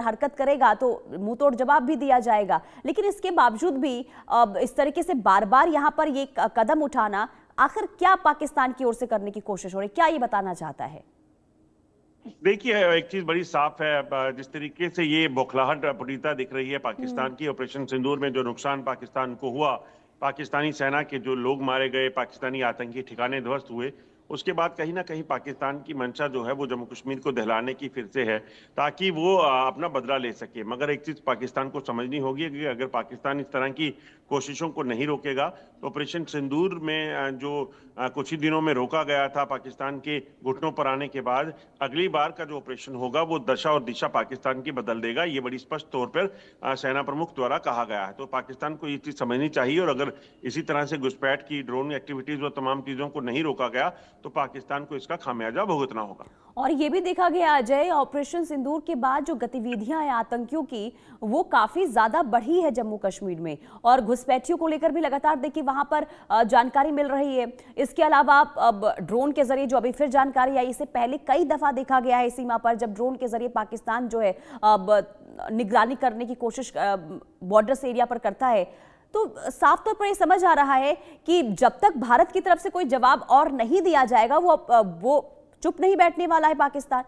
हरकत करेगा तो मुंह तोड़ जवाब भी दिया जाएगा। लेकिन इसके बावजूद भी इस तरीके से बार बार यहां पर ये कदम उठाना, आखिर क्या पाकिस्तान की ओर से करने की कोशिश हो रही, क्या ये बताना चाहता है? देखिए, एक चीज बड़ी साफ है, जिस तरीके से ये बौखलाहट पूरीता दिख रही है पाकिस्तान की। ऑपरेशन सिंदूर में जो नुकसान पाकिस्तान को हुआ, पाकिस्तानी सेना के जो लोग मारे गए, पाकिस्तानी आतंकी ठिकाने ध्वस्त हुए, उसके बाद कहीं ना कहीं पाकिस्तान की मंशा जो है वो जम्मू कश्मीर को दहलाने की फिर से है, ताकि वो अपना बदला ले सके। मगर एक चीज पाकिस्तान को समझनी होगी कि अगर पाकिस्तान इस तरह की कोशिशों को नहीं रोकेगा तो ऑपरेशन सिंदूर में जो कुछ ही दिनों में रोका गया था पाकिस्तान के घुटनों पर आने के बाद, अगली बार का जो ऑपरेशन होगा वो दशा और दिशा पाकिस्तान की बदल देगा। ये बड़ी स्पष्ट तौर पर सेना प्रमुख द्वारा कहा गया है। तो पाकिस्तान को ये चीज समझनी चाहिए, और अगर इसी तरह से घुसपैठ की, ड्रोन एक्टिविटीज और तमाम चीजों को नहीं रोका गया तो पाकिस्तान को इसका खामियाजा भुगतना होगा। और ये भी देखा गया अजय, ऑपरेशन सिंदूर के बाद जो गतिविधियां हैं आतंकियों की, वो काफी ज्यादा बढ़ी है जम्मू कश्मीर में, और घुसपैठियों को लेकर भी लगातार देखिए वहां पर जानकारी मिल रही है। इसके अलावा अब ड्रोन के जरिए जो अभी फिर जानकारी आई, इससे पहले कई दफा देखा गया है सीमा पर जब ड्रोन के जरिए पाकिस्तान जो है निगरानी करने की कोशिश बॉर्डर एरिया पर करता है। तो साफ तौर पर यह समझ आ रहा है कि जब तक भारत की तरफ से कोई जवाब और नहीं दिया जाएगा वो चुप नहीं बैठने वाला है पाकिस्तान।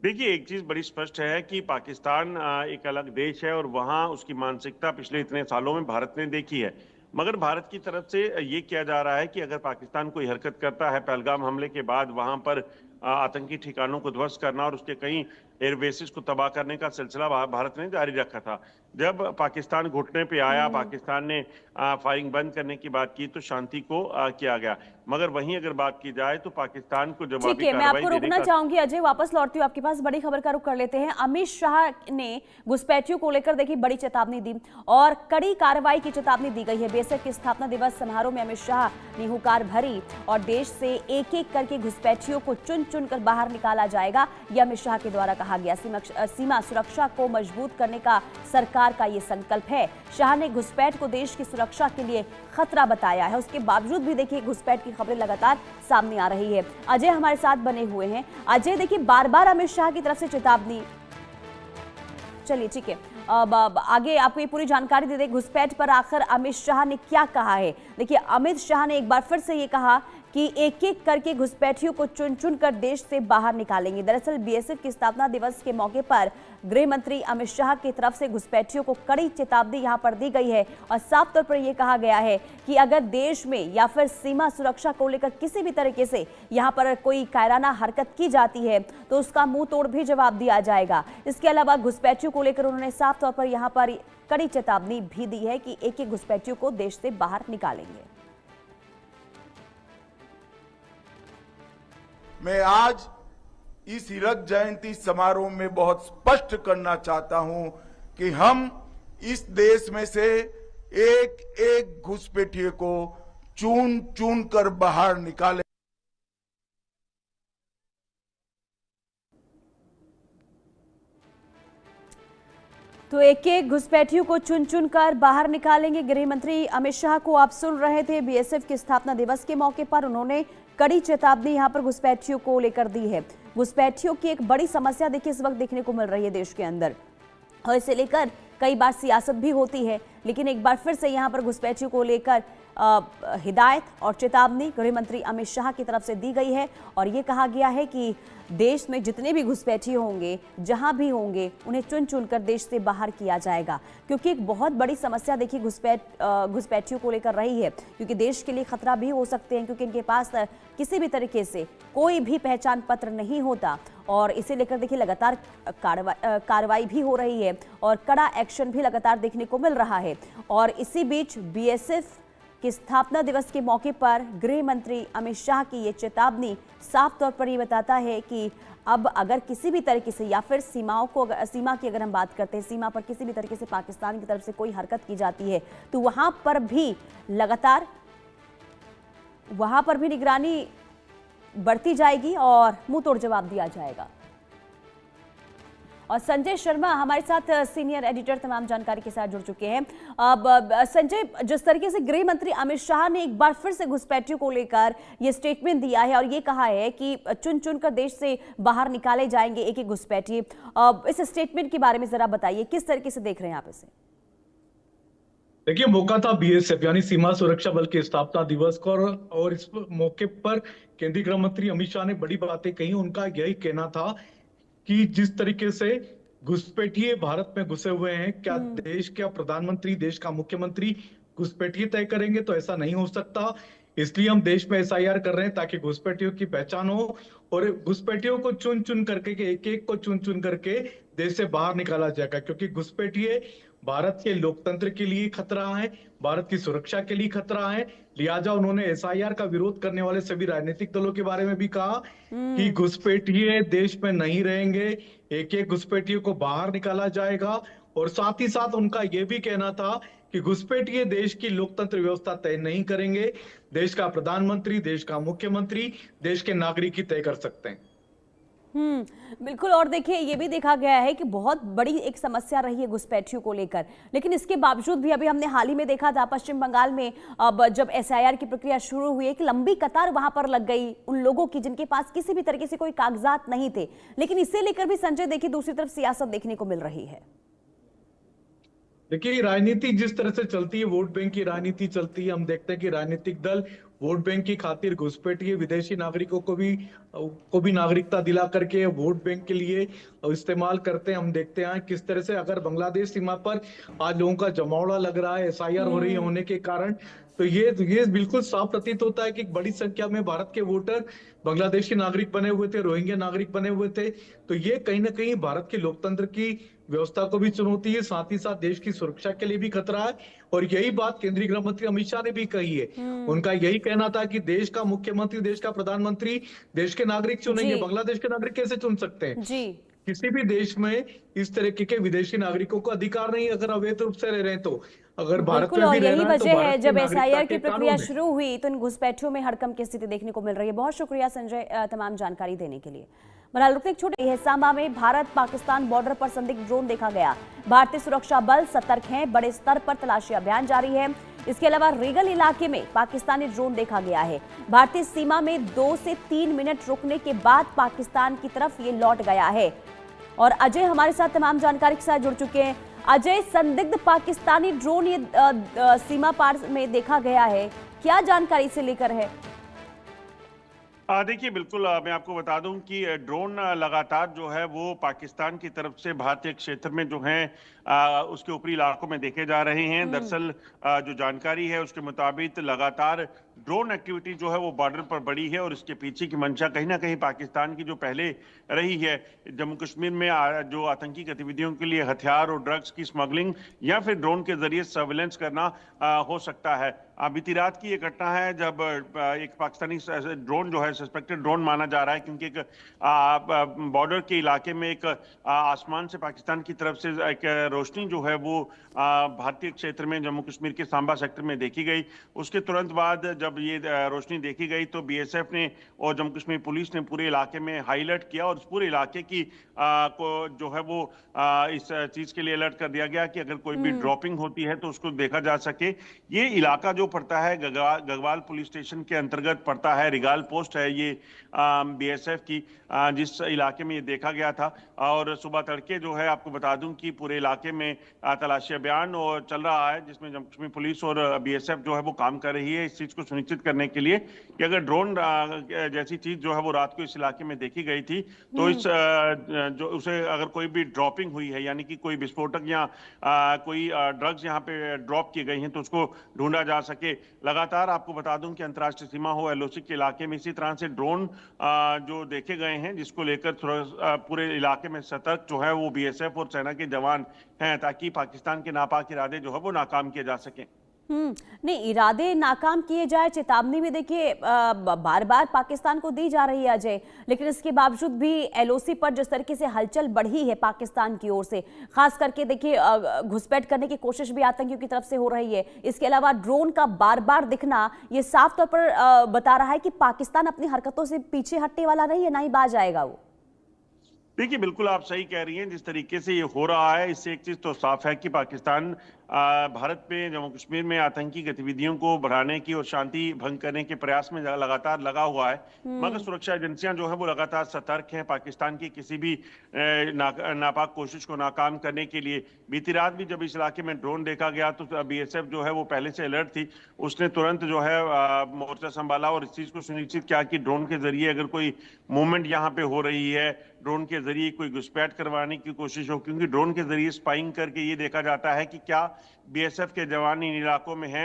देखिए, एक चीज बड़ी स्पष्ट है कि पाकिस्तान एक अलग देश है, और वहां उसकी मानसिकता पिछले इतने सालों में भारत ने देखी है। मगर भारत की तरफ से ये किया जा रहा है कि अगर पाकिस्तान कोई हरकत करता है, पहलगाम हमले के बाद वहां पर आतंकी ठिकानों को ध्वस्त करना और उसके कई एयरबेसिस को तबाह करने का सिलसिला भारत ने जारी रखा था। जब पाकिस्तान घुटने पे आया, पाकिस्तान ने फायरिंग बंद करने की बात की तो शांति को किया गया। मगर वहीं अगर बात की जाए तो पाकिस्तान को जवाबी ठीक है, मैं कार्रवाई आपको रोकना चाहूंगी अजय, वापस लौटती हूँ आपके पास। बड़ी खबर का रुख कर लेते हैं। अमित शाह ने घुसपैठियों को लेकर देखिए बड़ी चेतावनी दी और कड़ी कार्रवाई की चेतावनी दी गई है। बीएसएफ के स्थापना दिवस समारोह में अमित शाह ने हुंकार भरी और देश से एक एक करके घुसपैठियों को चुन चुन कर बाहर निकाला जाएगा, यह अमित शाह के द्वारा कहा गया। सीमा सुरक्षा को मजबूत करने का सरकार का ये संकल्प है। शाह ने घुसपैठ को देश की सुरक्षा के लिए खतरा बताया है। उसके बावजूद भी देखिए घुसपैठ की खबरें लगातार सामने आ रही है। अजय हमारे साथ बने हुए हैं। अजय, देखिए बार बार अमित शाह की तरफ से चेतावनी। चलिए ठीक है, अब आगे आपको ये पूरी जानकारी दे दें घुसपैठ पर आखिर अमित शाह ने क्या कहा है। देखिए अमित शाह ने एक बार फिर से ये कहा कि एक एक करके घुसपैठियों को चुन चुन कर देश से बाहर निकालेंगे। दरअसल बीएसएफ की स्थापना दिवस के मौके पर गृह मंत्री अमित शाह की तरफ से घुसपैठियों को कड़ी चेतावनी यहां पर दी गई है और साफ तौर पर यह कहा गया है कि अगर देश में या फिर सीमा सुरक्षा को लेकर किसी भी तरीके से यहां पर कोई कायराना हरकत की जाती है तो उसका मुंह तोड़ भी जवाब दिया जाएगा। इसके अलावा घुसपैठियों को लेकर उन्होंने साफ तौर पर यहां पर कड़ी चेतावनी भी दी है कि एक एक घुसपैठियों को देश से बाहर निकालेंगे। मैं आज इस हीरक जयंती समारोह में बहुत स्पष्ट करना चाहता हूं कि हम इस देश में से एक एक घुसपैठिए को चुन चुन कर बाहर निकालें। तो एक एक घुसपैठियों को चुन चुन कर बाहर निकालेंगे। गृह मंत्री अमित शाह को आप सुन रहे थे। बीएसएफ के स्थापना दिवस के मौके पर उन्होंने कड़ी चेतावनी यहां पर घुसपैठियों को लेकर दी है। घुसपैठियों की एक बड़ी समस्या देखिए इस वक्त देखने को मिल रही है देश के अंदर, और इसे लेकर कई बार सियासत भी होती है। लेकिन एक बार फिर से यहां पर घुसपैठियों को लेकर हिदायत और चेतावनी गृह मंत्री अमित शाह की तरफ से दी गई है और ये कहा गया है कि देश में जितने भी घुसपैठिए होंगे, जहां भी होंगे, उन्हें चुन चुन कर देश से बाहर किया जाएगा। क्योंकि एक बहुत बड़ी समस्या देखिए घुसपैठियों को लेकर रही है, क्योंकि देश के लिए खतरा भी हो सकते हैं, क्योंकि इनके पास किसी भी तरीके से कोई भी पहचान पत्र नहीं होता और इसे लेकर देखिए लगातार कार्रवाई भी हो रही है और कड़ा एक्शन भी लगातार देखने को मिल रहा है। और इसी बीच बीएसएफ कि स्थापना दिवस के मौके पर गृह मंत्री अमित शाह की ये चेतावनी साफ तौर पर ये बताता है कि अब अगर किसी भी तरीके से या फिर सीमा की अगर हम बात करते हैं, सीमा पर किसी भी तरीके से पाकिस्तान की तरफ से कोई हरकत की जाती है तो वहां पर भी लगातार निगरानी बढ़ती जाएगी और मुंह तोड़ जवाब दिया जाएगा। और संजय शर्मा हमारे साथ सीनियर एडिटर तमाम जानकारी के साथ जुड़ चुके हैं। अब संजय, जिस तरीके से गृह मंत्री अमित शाह ने एक बार फिर से घुसपैठियों को लेकर ये स्टेटमेंट दिया है और ये कहा है कि चुन चुन कर देश से बाहर निकाले जाएंगे एक एक घुसपैठिए, इस स्टेटमेंट के बारे में जरा बताइए, किस तरीके से देख रहे हैं आप इसे? देखिए, मौका था बीएसएफ यानी सीमा सुरक्षा बल के स्थापना दिवस को, और इस मौके पर केंद्रीय गृह मंत्री अमित शाह ने बड़ी बातें कही। उनका यही कहना था कि जिस तरीके से घुसपैठिए भारत में घुसे हुए हैं, क्या देश का प्रधानमंत्री, देश का मुख्यमंत्री घुसपैठिए तय करेंगे? तो ऐसा नहीं हो सकता। इसलिए हम देश में एसआईआर कर रहे हैं ताकि घुसपैठियों की पहचान हो और घुसपैठियों को चुन चुन करके, एक एक को चुन चुन करके देश से बाहर निकाला जाएगा, क्योंकि घुसपैठिए भारत के लोकतंत्र के लिए खतरा है, भारत की सुरक्षा के लिए खतरा है। लिहाजा उन्होंने एसआईआर का विरोध करने वाले सभी राजनीतिक दलों के बारे में भी कहा कि घुसपैठिए देश में नहीं रहेंगे, एक एक घुसपैठिए को बाहर निकाला जाएगा। और साथ ही साथ उनका यह भी कहना था कि घुसपैठिए देश की लोकतंत्र व्यवस्था तय नहीं करेंगे, देश का प्रधानमंत्री, देश का मुख्यमंत्री, देश के नागरिक ही तय कर सकते हैं। बिल्कुल। और देखिए, ये भी देखा गया है कि बहुत बड़ी एक समस्या रही है घुसपैठियों को लेकर, लेकिन इसके बावजूद भी अभी हमने हाल ही में देखा था पश्चिम बंगाल में, अब जब एसआईआर की प्रक्रिया शुरू हुई, एक लंबी कतार वहां पर लग गई उन लोगों की जिनके पास किसी भी तरीके से कोई कागजात नहीं थे। लेकिन इसे लेकर भी संजय, देखिए, दूसरी तरफ सियासत देखने को मिल रही है। देखिए, राजनीति जिस तरह से चलती है, वोट बैंक की राजनीति चलती है। हम देखते हैं कि राजनीतिक दल वोट बैंक की खातिर घुसपैठिए विदेशी नागरिकों को भी नागरिकता दिला करके वोट बैंक के लिए इस्तेमाल करते हैं। हम देखते हैं किस तरह से अगर बांग्लादेश सीमा पर आज लोगों का जमावड़ा लग रहा है एसआईआर हो रही होने के कारण, तो ये बिल्कुल साफ प्रतीत होता है कि बड़ी संख्या में भारत के वोटर बांग्लादेशी नागरिक बने हुए थे, रोहिंग्या नागरिक बने हुए थे। तो ये कहीं ना कहीं भारत के लोकतंत्र की व्यवस्था को भी चुनौती है, साथ ही साथ देश की सुरक्षा के लिए भी खतरा है। और यही बात केंद्रीय गृह मंत्री अमित शाह ने भी कही है। उनका यही कहना था कि देश का मुख्यमंत्री, देश का प्रधानमंत्री देश के नागरिक चुनेंगे, बांग्लादेश के नागरिक कैसे चुन सकते हैं? जी, किसी भी देश में इस तरीके के विदेशी नागरिकों को अधिकार नहीं, अगर अवैध रूप से रह रहे हैं तो। अगर भारत में भी यही वजह है जब नागरिकता एसआईआर की के प्रक्रिया कानून है। शुरू हुई तो इन घुसपैठियों में हड़कंप की स्थिति देखने को मिल रही है। बहुत शुक्रिया संजय तमाम जानकारी देने के लिए। बहरहाल रुकते एक छोटे है, सांबा में भारत पाकिस्तान बॉर्डर पर संदिग्ध ड्रोन देखा गया। भारतीय सुरक्षा बल सतर्क हैं, बड़े स्तर पर तलाशी अभियान जारी है। इसके अलावा रेगल इलाके में पाकिस्तानी ड्रोन देखा गया है। भारतीय सीमा में 2 से 3 मिनट रुकने के बाद पाकिस्तान की तरफ ये लौट गया है। और अजय हमारे साथ तमाम जानकारी के साथ जुड़ चुके हैं। अजय, संदिग्ध पाकिस्तानी ड्रोन ये सीमा पार में देखा गया है, क्या जानकारी से लेकर है? देखिए, बिल्कुल मैं आपको बता दूं कि ड्रोन लगातार जो है वो पाकिस्तान की तरफ से भारतीय क्षेत्र में जो है उसके ऊपरी इलाकों में देखे जा रहे हैं। दरअसल जो जानकारी है उसके मुताबिक लगातार ड्रोन एक्टिविटी जो है वो बॉर्डर पर बढ़ी है और इसके पीछे की मंशा कहीं ना कहीं पाकिस्तान की जो पहले रही है, जम्मू कश्मीर में जो आतंकी गतिविधियों के लिए हथियार और ड्रग्स की स्मगलिंग या फिर ड्रोन के जरिए सर्विलेंस करना हो सकता है। बीती रात की ये घटना है जब एक पाकिस्तानी ड्रोन जो है सस्पेक्टेड ड्रोन माना जा रहा है, क्योंकि एक बॉर्डर के इलाके में एक आसमान से पाकिस्तान की तरफ से एक रोशनी जो है वो भारतीय क्षेत्र में जम्मू कश्मीर के सांबा सेक्टर में देखी गई। उसके तुरंत बाद जब ये रोशनी देखी गई तो बीएसएफ ने और जम्मू कश्मीर पुलिस ने पूरे इलाके में हाई अलर्ट किया और उस पूरे इलाके की को जो है वो इस चीज के लिए अलर्ट कर दिया गया कि अगर कोई भी ड्रॉपिंग होती है तो उसको देखा जा सके। ये इलाका जो पड़ता है गगवाल पुलिस स्टेशन के अंतर्गत पड़ता है, रिगाल पोस्ट है ये बीएसएफ की, जिस इलाके में ये देखा गया था। और सुबह तड़के जो है आपको बता दूं कि पूरे इलाके में तलाशी अभियान और चल रहा है, जिसमें जम्मू कश्मीर पुलिस और बीएसएफ जो है वो काम कर रही है इस चीज को सुनिश्चित करने के लिए कि अगर ड्रोन जैसी चीज जो है वो रात को इस इलाके में देखी गई थी तो इस जो उसे अगर कोई भी ड्रॉपिंग हुई है, यानी कि कोई विस्फोटक या कोई ड्रग्स यहाँ पे ड्रॉप की गई हैं तो उसको ढूंढा जा सके। लगातार आपको बता दूं कि अंतर्राष्ट्रीय सीमा हो एलओसी के इलाके में इसी तरह से ड्रोन जो देखे गए हैं, जिसको लेकर पूरे इलाके में सतर्क जो है वो बीएसएफ और सेना के जवान हैं, ताकि पाकिस्तान के नापाक इरादे जो है वो नाकाम किए जा सकें। नहीं, इरादे नाकाम किए जाए, चेतावनी भी देखिए बार बार पाकिस्तान को दी जा रही है अजय, लेकिन इसके बावजूद भी एलओसी पर जिस तरीके से हलचल बढ़ी है पाकिस्तान की ओर से, खास करके देखिए घुसपैठ करने की कोशिश भी आतंकियों की तरफ से हो रही है। इसके अलावा ड्रोन का बार बार दिखना ये साफ तौर पर बता रहा है कि पाकिस्तान अपनी हरकतों से पीछे हटने वाला नहीं है, ना ही बाज आएगा वो। देखिए, बिल्कुल आप सही कह रही हैं। जिस तरीके से ये हो रहा है, इससे एक चीज तो साफ है कि पाकिस्तान भारत में जम्मू कश्मीर में आतंकी गतिविधियों को बढ़ाने की और शांति भंग करने के प्रयास में लगातार लगा हुआ है। मगर सुरक्षा एजेंसियां जो है वो लगातार सतर्क हैं पाकिस्तान की किसी भी नापाक कोशिश को नाकाम करने के लिए। बीती रात भी जब इस इलाके में ड्रोन देखा गया तो बीएसएफ जो है वो पहले से अलर्ट थी। उसने तुरंत जो है मोर्चा संभाला और इस चीज को सुनिश्चित किया कि ड्रोन के जरिए अगर कोई मूवमेंट यहाँ पे हो रही है, ड्रोन के जरिए कोई घुसपैठ करवाने की कोशिश हो, क्योंकि ड्रोन के जरिए स्पाइंग करके ये देखा जाता है कि क्या बीएसएफ के जवान इन इलाकों में हैं,